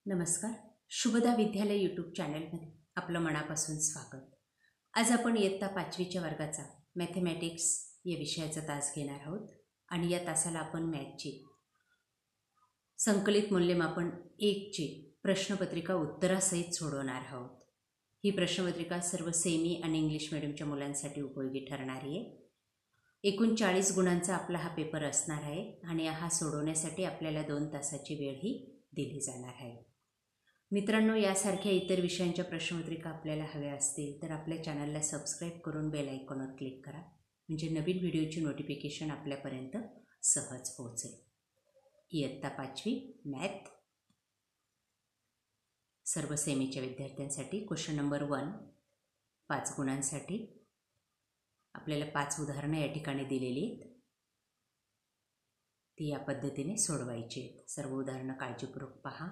नमस्कार. शुभदा विद्यालय यूट्यूब चॅनलमध्ये आपलं मनापासून स्वागत. आज आपण इयत्ता 5वीच्या वर्गाचा मॅथमॅटिक्स या विषयाचा तास घेणार आहोत आणि या तासाला आपण मॅथची संकलित मूल्यमापन 1ची प्रश्नपत्रिका उत्तरासहित सोडवणार आहोत. ही प्रश्नपत्रिका सर्व सेमी आणि इंग्लिश मीडियमच्या मुलांसाठी उपयोगी ठरणारी आहे. एकूण 40 गुणांचा आपला हा पेपर असणार आहे आणि हा सोडवण्यासाठी आपल्याला 2 तासाची वेळही दिली जाणार आहे. मित्रांनो, यासारख्या इतर विषयांच्या प्रश्नपत्रिका आपल्याला हव्या असतील तर आपल्या चॅनलला सबस्क्राईब करून बेल आयकॉनवर क्लिक करा, म्हणजे नवीन व्हिडिओची नोटिफिकेशन आपल्यापर्यंत सहज पोहोचेल. इयत्ता 5वी मॅथ सर्व सेमीच्या विद्यार्थ्यांसाठी क्वेश्चन नंबर 1 5 गुणांसाठी आपल्याला 5 उदाहरणं या ठिकाणी दिलेली आहेत. ती या पद्धतीने सोडवायची आहेत. सर्व उदाहरणं काळजीपूर्वक पहा.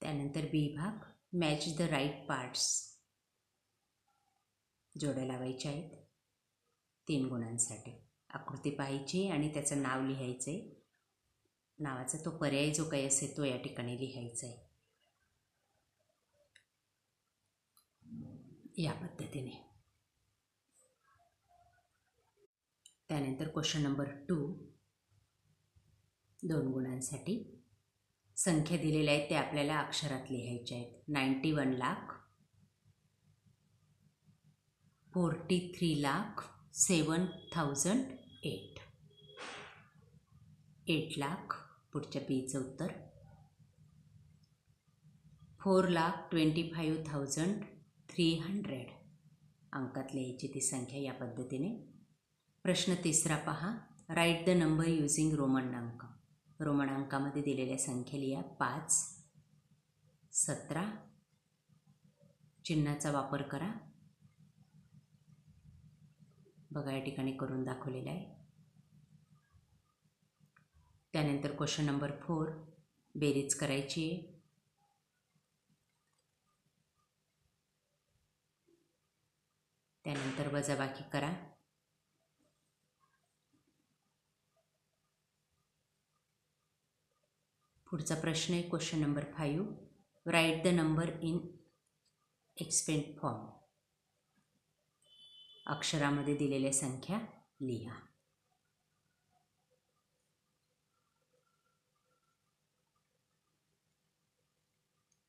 त्यानंतर बी भाग, मॅच द राईट पार्ट्स, जोड्या लावायच्या आहेत 3 गुणांसाठी. आकृती पाहायची आणि त्याचं नाव लिहायचं आहे. नावाचा तो पर्याय जो काही असेल तो या ठिकाणी लिहायचा आहे या पद्धतीने. त्यानंतर क्वेश्चन नंबर 2 2 गुणांसाठी संख्या दिलेल्या आहेत त्या आपल्याला अक्षरात लिहायच्या आहेत. 91,43,07,008 8 लाख पुढच्या बीचं उत्तर. 4,25,300 अंकात लिहायची ती संख्या या पद्धतीने. प्रश्न 3 पहा. Right the number using Roman अंक. रोमन अंकामध्ये दिलेल्या संख्या लिहा. 5, 17 चिन्हाचा वापर करा. बघा या ठिकाणी करून दाखवलेला आहे. त्यानंतर क्वेश्चन नंबर 4 बेरीज करायची आहे. त्यानंतर वजाबाकी करा. पुढचा प्रश्न आहे question number 5. Write the number in expanded form. अक्षरामध्ये दिलेल्या संख्या लिहा.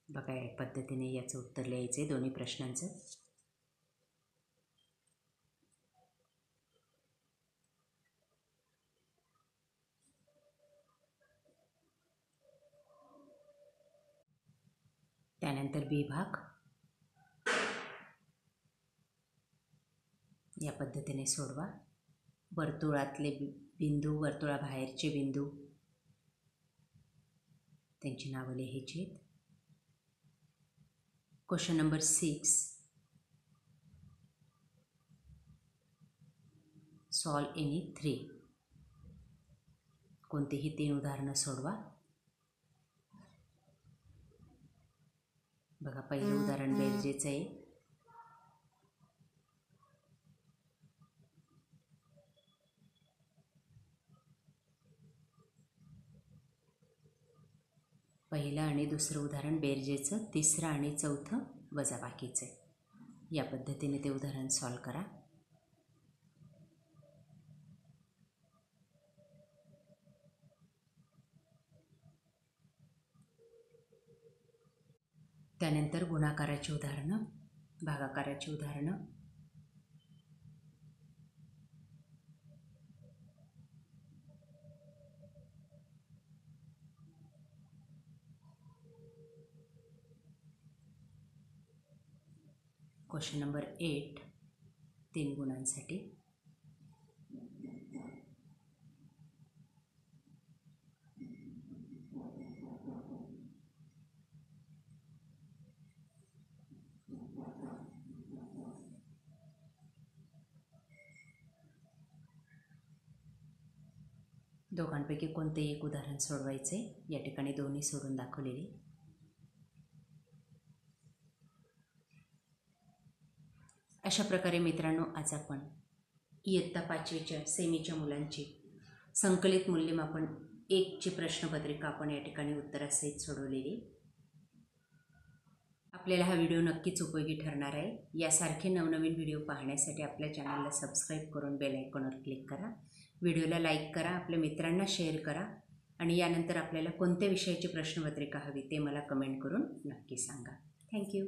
बघा या पद्धतीने याचं उत्तर लिहायचं आहे दोन्ही प्रश्नांचं. त्यानंतर बी भाग या पद्धतीने सोडवा. वर्तुळातले बिंदू, वर्तुळाबाहेरचे बिंदू, त्यांची नावं लिहायची आहेत. Question number 6 solve any 3. कोणतेही 3 उदाहरणं सोडवा. बघा पहिलं उदाहरण बेरजेचं आहे. पहिलं आणि दुसरं उदाहरण बेरजेचं, तिसरं आणि चौथं वजाबाकीचं आहे. या पद्धतीने ते उदाहरण सॉल्व करा. त्यानंतर गुणाकाराची उदाहरणं, भागाकाराची उदाहरणं. क्वेश्चन नंबर 8 3 गुणांसाठी. दोघांपैकी कोणतेही एक उदाहरण सोडवायचे. या ठिकाणी दोन्ही सोडून दाखवलेले. अशा प्रकारे मित्रांनो, आज आपण इयत्ता 5वीच्या सेमीच्या मुलांची संकलित मूल्यमापन 1ची प्रश्नपत्रिका आपण या ठिकाणी उत्तरासहित सोडवलेली. आपल्याला हा व्हिडिओ नक्कीच उपयोगी ठरणार आहे. यासारखे नवनवीन व्हिडिओ पाहण्यासाठी आपल्या चॅनलला सबस्क्राईब करून बेल आयकॉनवर क्लिक करा. व्हिडिओला लाईक करा, आपल्या मित्रांना शेअर करा आणि यानंतर आपल्याला कोणत्या विषयाची प्रश्नपत्रिका हवी ते मला कमेंट करून नक्की सांगा. थँक्यू.